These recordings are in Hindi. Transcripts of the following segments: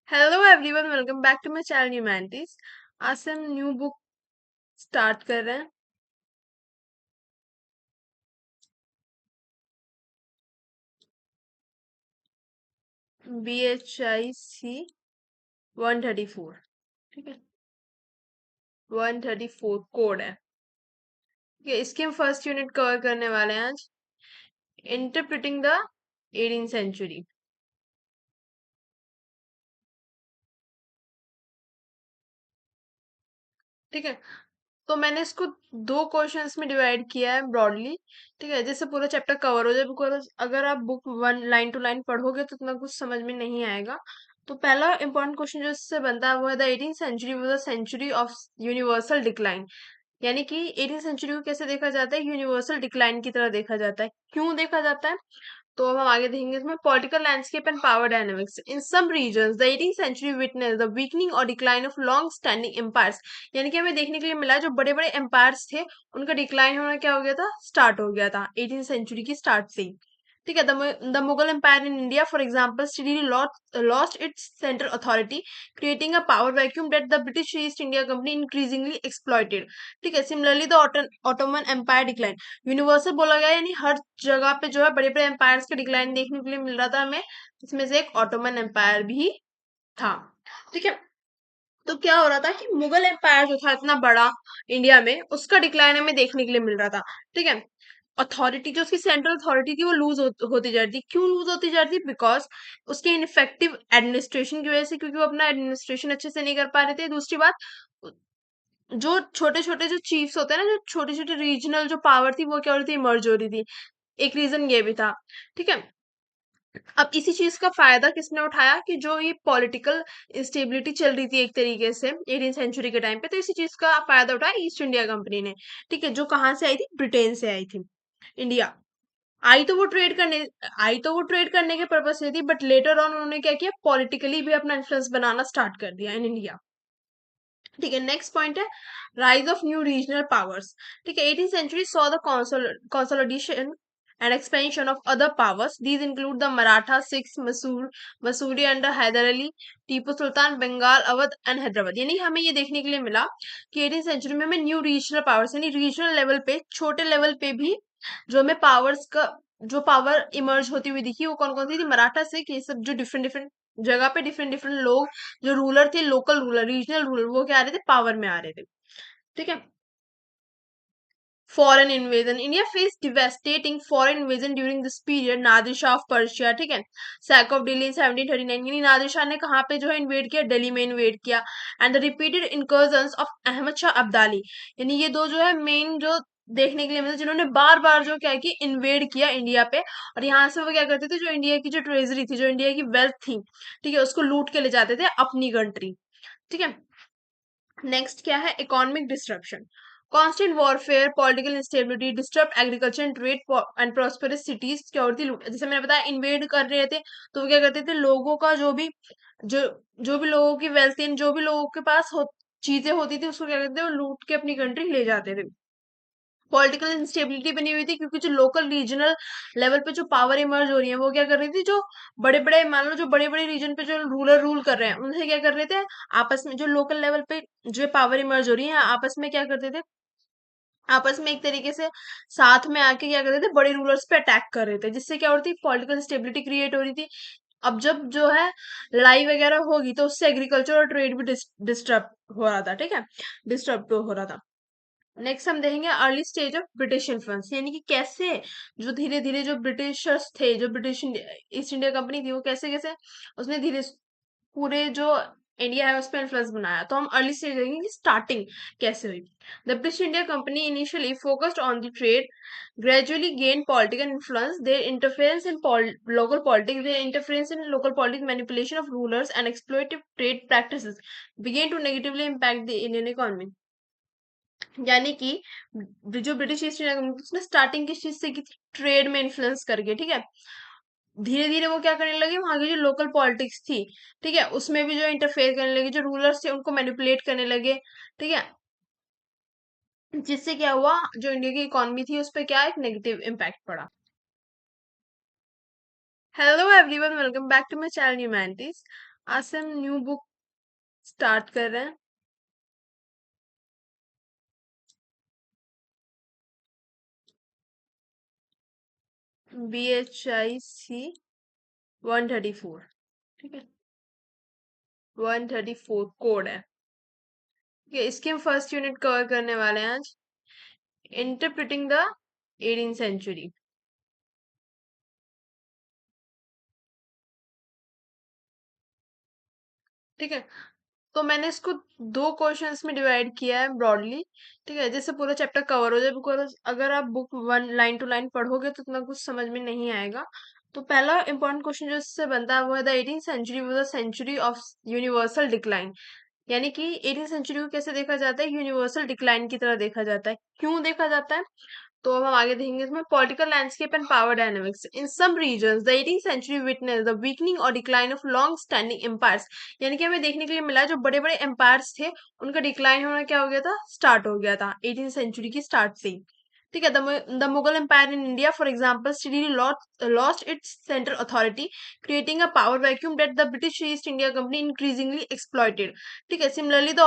Hello everyone, welcome back to my channel humanities. आज से हम न्यू बुक स्टार्ट कर रहे हैं। BHIC 134। ठीक है, 134 कोड है। ठीक है, इसकी हम फर्स्ट यूनिट कवर करने वाले हैं आज। Interpreting the 18th century. ठीक है, तो मैंने इसको दो क्वेश्चंस में डिवाइड किया है ब्रॉडली। ठीक है, जिससे पूरा चैप्टर कवर हो जाए, बिकॉज अगर आप book one line to line पढ़ोगे तो इतना कुछ समझ में नहीं आएगा। तो पहला इंपॉर्टेंट क्वेश्चन जो इससे बनता है वो है the 18th century was a century of universal decline. यानी कि 18th सेंचुरी को कैसे देखा जाता है, यूनिवर्सल डिक्लाइन की तरह देखा जाता है। क्यों देखा जाता है, तो अब हम आगे देखेंगे इसमें। Political landscape and power dynamics in some regions the 18th century witness the weakening और decline of long standing empires. यानी कि हमें देखने के लिए मिला जो बड़े बड़े एम्पायर्स थे उनका डिक्लाइन होना क्या हो गया था, स्टार्ट हो गया था 18th सेंचुरी की स्टार्ट से ही। ठीक है, the Mughal empire in India for example steadily lost its central authority, creating a power vacuum that the British East India Company increasingly exploited. ठीक है, similarly the Ottoman empire decline. Universal बोला गया, यानी हर जगह पे जो है बड़े बड़े एम्पायर्स का डिक्लाइन देखने के लिए मिल रहा था हमें। इसमें से एक ऑटोमन एम्पायर भी था। ठीक है, तो क्या हो रहा था कि मुगल एम्पायर जो था इतना बड़ा इंडिया में, उसका डिक्लाइन हमें देखने के लिए मिल रहा था। ठीक है, अथॉरिटी जो उसकी सेंट्रल अथॉरिटी थी वो होती जा रही थी। क्यों लूज होती जा रही थी, बिकॉज उसके इनफेक्टिव एडमिनिस्ट्रेशन की वजह से, क्योंकि वो अपना एडमिनिस्ट्रेशन अच्छे से नहीं कर पा रहे थे। दूसरी बात, जो छोटे छोटे जो चीफ्स होते हैं ना, जो छोटी छोटी रीजनल जो पावर थी वो क्या हो रही थी, मर्ज हो रही थी। एक रीजन ये भी था। ठीक है, अब इसी चीज का फायदा किसने उठाया कि जो ये पॉलिटिकल इंस्टेबिलिटी चल रही थी एक तरीके से 18th सेंचुरी के टाइम पे, तो इसी चीज का फायदा उठाया ईस्ट इंडिया कंपनी ने। ठीक है, जो कहाँ से आई थी, ब्रिटेन से आई थी इंडिया। आई तो वो ट्रेड करने आई तो वो ट्रेड करने के पर्पज से थी, बट लेटर ऑन उन्होंने क्या किया, पॉलिटिकली भी अपना इन्फ्लुएंस बनाना स्टार्ट कर दिया इन इंडिया। ठीक है, नेक्स्ट पॉइंट है rise of new regional powers. ठीक है, 18th century saw the consolidation and expansion of other powers. These include the Maratha, Sikhs, Masuri under Hyder Ali, Tipu Sultan, Bengal, Awadh and Hyderabad. यानी हमें ये देखने के लिए मिला कि 18th सेंचुरी में हमें न्यू रीजनल पावर्स, यानी रीजनल लेवल पे, छोटे लेवल पे भी जो हमें पावर्स का जो पावर इमर्ज होती हुई दिखी, वो कौन कौन सी थी, मराठा, सिख, ये सब जो डिफरेंट डिफरेंट जगह पे डिफरेंट डिफरेंट लोग, जो रूलर थे, लोकल रूलर, रीजनल रूलर, वो क्या आ रहे थे, पावर में आ रहे थे। ठीक है, foreign invasion, India face devastating foreign invasion during this period. Nadir Shah of Persia, ठीक है, सैक ऑफ दिल्ली इन 1739। यानी नादिर शाह ने कहाँ पे जो है इन्वेड किया, दिल्ली में इन्वेड किया। And the repeated incursions of Ahmad Shah Abdali. यानी ये दो जो है मेन जो देखने के लिए मिले, जिन्होंने बार बार जो क्या कि इन्वेड किया इंडिया पे। और यहाँ से वो क्या करते थे, जो इंडिया की जो ट्रेजरी थी, जो इंडिया की वेल्थ थी, ठीक है, उसको लूट के ले जाते थे अपनी कंट्री। ठीक है, नेक्स्ट क्या है, economic disruption. Constant warfare, political instability, disturb agriculture and trade and prosperous cities, security लूट। जैसे मैंने बताया, इन्वेड कर रहे थे तो वो क्या करते थे, लोगों का जो जो भी लोगों की वेल्थ थी, जो भी लोगों के पास चीजें होती थी, उसको क्या करते थे, वो लूट के अपनी कंट्री ले जाते थे। पॉलिटिकल इंस्टेबिलिटी बनी हुई थी, क्योंकि जो लोकल रीजनल लेवल पे जो पावर इमर्ज हो रही है, वो क्या कर रही थी, जो बड़े बड़े, मान लो जो बड़े बड़े रीजन पे जो रूलर रूल कर रहे हैं, उनसे क्या कर रहे थे, आपस में जो लोकल लेवल पे जो पावर इमर्ज हो रही है, आपस में क्या करते थे, आपस में एक तरीके से साथ में आके क्या करते थे, बड़े रूलर्स पे अटैक कर रहे थे, जिससे क्या हो रही थी, पॉलिटिकल स्टेबिलिटी क्रिएट हो रही थी। अब जब जो है लड़ाई वगैरह होगी, तो उससे एग्रीकल्चर और ट्रेड भी डिस्टर्ब हो रहा था। ठीक है, डिस्टर्ब हो रहा था। नेक्स्ट हम देखेंगे early stage of British influence, यानी कि कैसे जो धीरे धीरे जो ब्रिटिशर्स थे, जो ब्रिटिश ईस्ट इंडिया कंपनी थी, वो कैसे कैसे उसने धीरे पूरे जो इंडिया है उस पर इन्फ्लुएंस बनाया। तो हम अर्ली स्टेज देखेंगे कि स्टार्टिंग कैसे हुई। The British India company initially focused on the trade, gradually gained political influence. Their interference in local politics, their interference in local politics, manipulation of rulers, and exploitative trade practices began to negatively impact the Indian economy. यानी कि जो ब्रिटिश ईस्ट इंडिया कंपनी, उसने स्टार्टिंग किस चीज से की थी, ट्रेड में इन्फ्लुएंस करके। ठीक है, धीरे धीरे वो क्या करने लगे, वहां की जो लोकल पॉलिटिक्स थी, ठीक है, उसमें भी जो इंटरफेयर करने लगे, जो रूलर्स थे उनको मैनिपुलेट करने लगे। ठीक है, जिससे क्या हुआ, जो इंडिया की इकोनॉमी थी उस पर क्या एक नेगेटिव इम्पैक्ट पड़ा। Hello everyone, welcome back to my channel humanities. आज से हम न्यू बुक स्टार्ट कर रहे हैं। BHIC 134। ठीक है, 134 कोड है। ठीक है, इसकी हम फर्स्ट यूनिट कवर करने वाले हैं आज। Interpreting the 18th century। ठीक है, तो मैंने इसको दो क्वेश्चंस में डिवाइड किया है ब्रॉडली। ठीक है, जिससे पूरा चैप्टर कवर हो जाए, बिकॉज अगर आप book one line to line पढ़ोगे तो इतना कुछ समझ में नहीं आएगा। तो पहला इंपॉर्टेंट क्वेश्चन जो इससे बनता है वो है the 18th century was a century of universal decline. यानी कि 18th century को कैसे देखा जाता है, यूनिवर्सल डिक्लाइन की तरह देखा जाता है। क्यों देखा जाता है, तो अब हम आगे देखेंगे इसमें। Political landscape and power dynamics in some regions the 18th century witness the weakening और decline of long standing empires. यानी कि हमें देखने के लिए मिला जो बड़े बड़े एम्पायर्स थे उनका डिक्लाइन होना क्या हो गया था, स्टार्ट हो गया था 18th century की स्टार्ट से ही। ठीक है, the Mughal empire in India for example steadily lost its central authority, creating a power vacuum that the British East India Company increasingly exploited. ठीक है, similarly the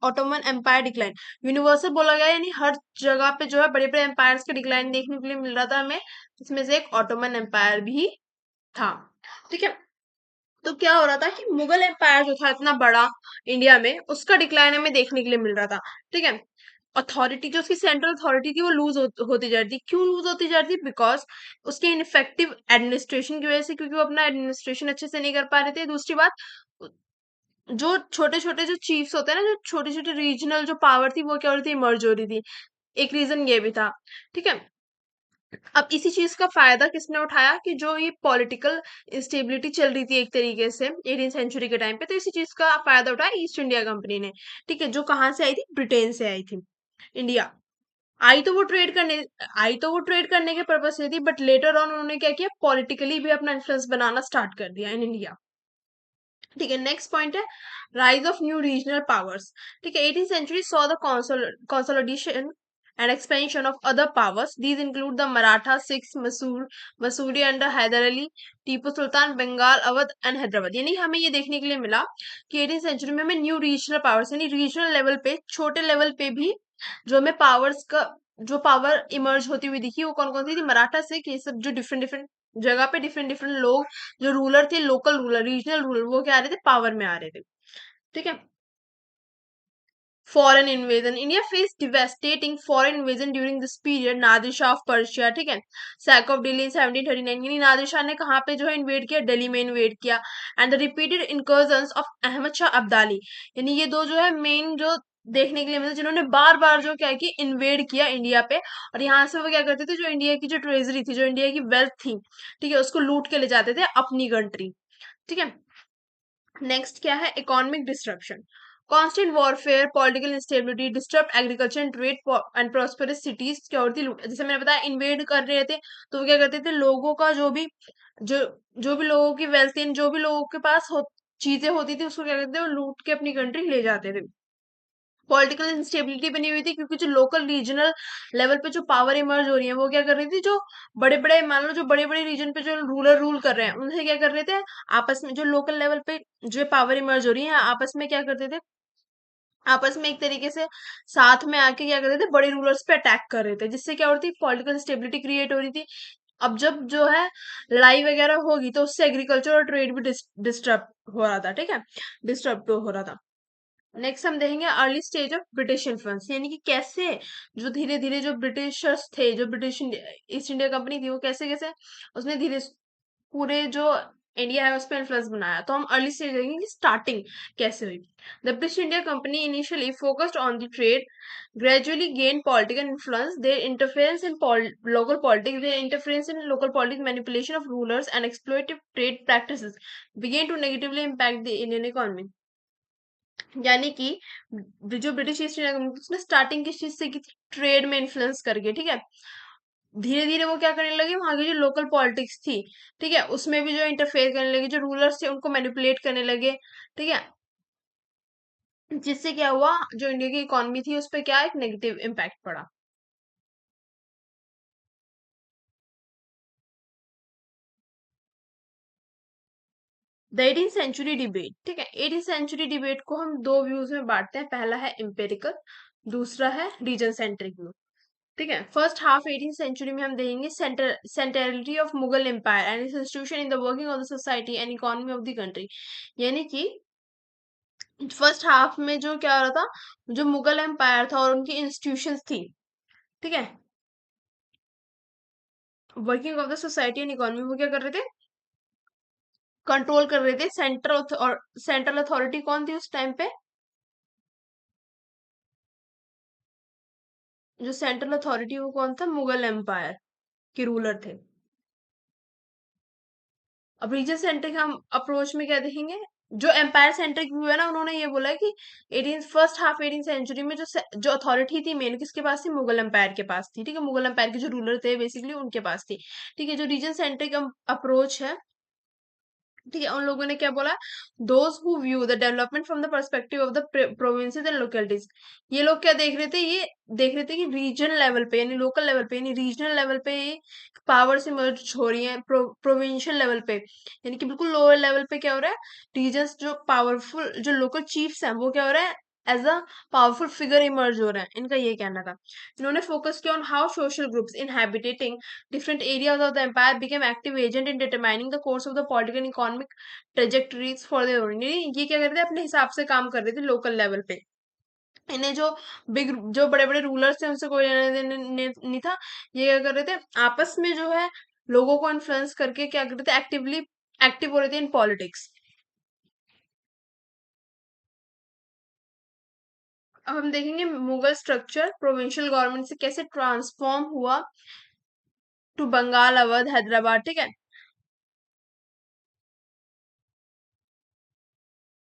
Ottoman empire decline. Universal बोला गया, यानी हर जगह पे जो है बड़े बड़े एम्पायर्स का डिक्लाइन देखने के लिए मिल रहा था हमें। इसमें से एक ऑटोमन एम्पायर भी था। ठीक है, तो क्या हो रहा था कि मुगल एम्पायर जो था इतना बड़ा इंडिया में, उसका डिक्लाइन हमें देखने के लिए मिल रहा था। ठीक है, अथॉरिटी जो उसकी सेंट्रल अथॉरिटी थी वो होती जा रही थी। क्यों लूज होती जा रही थी, बिकॉज उसके इनफेक्टिव एडमिनिस्ट्रेशन की वजह से, क्योंकि वो अपना एडमिनिस्ट्रेशन अच्छे से नहीं कर पा रहे थे। दूसरी बात, जो छोटे छोटे जो चीफ्स होते हैं ना, जो छोटी छोटी रीजनल जो पावर थी वो क्या हो रही थी, इमर्ज हो रही थी। एक रीजन ये भी था। ठीक है, अब इसी चीज का फायदा किसने उठाया कि जो ये पॉलिटिकल इंस्टेबिलिटी चल रही थी एक तरीके से 18th century के टाइम पे, तो इसी चीज का फायदा उठाया ईस्ट इंडिया कंपनी ने। ठीक है, जो कहाँ से आई थी, ब्रिटेन से आई थी इंडिया। आई तो वो ट्रेड करने आई तो वो ट्रेड करने के पर्पज से थी, बट लेटर ऑन उन्होंने क्या किया, पॉलिटिकली भी अपना इन्फ्लुएंस बनाना स्टार्ट कर दिया इन इंडिया। ठीक है, नेक्स्ट पॉइंट है rise of new regional powers. ठीक है, 18th century saw the consolidation and expansion of other powers. These include the Maratha, Sikhs, Masuri under Hyder Ali, Tipu Sultan, Bengal, Awadh and Hyderabad. यानी हमें ये देखने के लिए मिला कि 18th century में हमें न्यू रीजनल पावर्स, यानी रीजनल लेवल पे, छोटे लेवल पे भी जो हमें पावर्स का जो पावर इमर्ज होती हुई दिखी, वो कौन कौन सी थी, मराठा, सिख, ये सब जो डिफरेंट डिफरेंट जगह पे डिफरेंट डिफरेंट लोग, जो रूलर थे, लोकल रूलर, रीजनल रूलर, वो क्या आ रहे थे, पावर में आ रहे थे। ठीक है, foreign invasion, India face devastating foreign invasion during this period. Nadir Shah of Persia, ठीक है, सैक ऑफ दिल्ली इन 1739, यानी नादिर शाह ने कहाँ पे जो है इन्वेड किया, दिल्ली में इन्वेड किया। And the repeated incursions of Ahmad Shah Abdali, यानी ये दो जो है मेन जो देखने के लिए मिले, जिन्होंने बार बार जो क्या कि इन्वेड किया इंडिया पे। और यहाँ से वो क्या करते थे, जो इंडिया की जो ट्रेजरी थी, जो इंडिया की वेल्थ थी, ठीक है, उसको लूट के ले जाते थे अपनी कंट्री। ठीक है, नेक्स्ट क्या है, economic disruption, constant warfare, political instability, disturb agriculture and trade and prosperous cities, क्या होती है, जैसे मैंने बताया इन्वेड कर रहे थे, तो वो क्या करते थे, लोगों का जो जो भी लोगों की वेल्थ, जो भी लोगों के पास चीजें होती थी, उसको क्या करते थे, वो लूट के अपनी कंट्री ले जाते थे। पॉलिटिकल इंस्टेबिलिटी बनी हुई थी, क्योंकि जो लोकल रीजनल लेवल पे जो पावर इमर्ज हो रही है, वो क्या कर रही थी, जो बड़े बड़े, मान लो जो बड़े बड़े रीजन पे जो रूलर रूल कर रहे हैं, उनसे क्या कर रहे थे, आपस में जो लोकल लेवल पे जो पावर इमर्ज हो रही है, आपस में क्या करते थे, आपस में एक तरीके से साथ में आके क्या करते थे, बड़े रूलर्स पे अटैक कर रहे थे, जिससे क्या हो रही थी, पॉलिटिकल स्टेबिलिटी क्रिएट हो रही थी। अब जब जो है लड़ाई वगैरह होगी, तो उससे एग्रीकल्चर और ट्रेड भी डिस्टर्ब हो रहा था। ठीक है, डिस्टर्ब हो रहा था। नेक्स्ट हम देखेंगे early stage of British influence, यानी कि कैसे जो धीरे धीरे जो ब्रिटिशर्स थे, जो ब्रिटिश ईस्ट इंडिया कंपनी थी, वो कैसे कैसे उसने धीरे पूरे जो इंडिया है उस पर इन्फ्लुएंस बनाया। तो हम अर्ली स्टेज देखेंगे कि स्टार्टिंग कैसे हुई। The British India company initially focused on the trade, gradually gained political influence. Their interference in local politics, their interference in local politics, manipulation of rulers, and exploitative trade practices began to negatively impact the Indian economy. यानी कि जो ब्रिटिश ईस्ट इंडिया कंपनी, उसने स्टार्टिंग किस चीज से की थी, ट्रेड में इन्फ्लुएंस करके। ठीक है, धीरे धीरे वो क्या करने लगे, वहां की जो लोकल पॉलिटिक्स थी, ठीक है, उसमें भी जो इंटरफेयर करने लगे, जो रूलर्स थे उनको मैनिपुलेट करने लगे। ठीक है, जिससे क्या हुआ, जो इंडिया की इकोनॉमी थी उस पर क्या एक नेगेटिव इम्पैक्ट पड़ा। द 18th सेंचुरी डिबेट, ठीक है। 18th सेंचुरी डिबेट को हम दो व्यूज में बांटते हैं, पहला है एम्पेरिकल, दूसरा है रीजन सेंट्रिक व्यू, ठीक है। फर्स्ट हाफ 18th सेंचुरी में हम देखेंगे centrality of Mughal empire and its institution in the working of the society and economy of the country. यानी कि फर्स्ट हाफ में जो क्या हो रहा था, जो मुगल एम्पायर था और उनकी इंस्टीट्यूशंस थी, ठीक है, working of the society and economy, वो क्या कर रहे थे, कंट्रोल कर रहे थे। सेंट्रल अथॉरिटी कौन थी उस टाइम पे, जो सेंट्रल अथॉरिटी वो कौन था, मुगल एम्पायर के रूलर थे। अब रीजन सेंट्रिक हम अप्रोच में क्या देखेंगे, जो एम्पायर सेंट्रिक व्यू है ना, उन्होंने ये बोला है कि eighteen first half 18th century में जो अथॉरिटी थी मेन किसके पास थी, मुगल एम्पायर के पास थी, ठीक है। मुगल एम्पायर के जो रूलर थे बेसिकली उनके पास थी, ठीक है। जो रीजन सेंट्रिक अप्रोच है, ठीक है, उन लोगों ने क्या बोला, those who view the development from the perspective of the provinces and localities. ये लोग क्या देख रहे थे, ये देख रहे थे कि रीजन लेवल पे यानी लोकल लेवल पे यानी रीजनल लेवल पे पावर्स इमर्ज हो रही है, प्रोविंशियल लेवल पे यानी कि बिल्कुल लोअर लेवल पे क्या हो रहा है, रीजन्स जो पावरफुल जो लोकल चीफ्स हैं वो क्या हो रहा है, as a powerful figure emerge हो रहा है, इनका ये कहना था। इन्होंने फोकस किया on how social groups inhabiting different areas of the empire became active agent in determining the course of the political and economic trajectories for their own। ये क्या कर रहे थे, अपने हिसाब से काम कर रहे थे लोकल लेवल पे। इन्हें जो बड़े बड़े रूलर्स थे उनसे कोई लेना देना नहीं था। ये क्या कर रहे थे, आपस में जो है लोगों को इन्फ्लुएंस करके क्या कर रहे थे, एक्टिवली एक्टिव हो रहे थे इन पॉलिटिक्स। अब हम देखेंगे मुगल स्ट्रक्चर प्रोविंशियल गवर्नमेंट से कैसे ट्रांसफॉर्म हुआ टू बंगाल, अवध, हैदराबाद, ठीक है।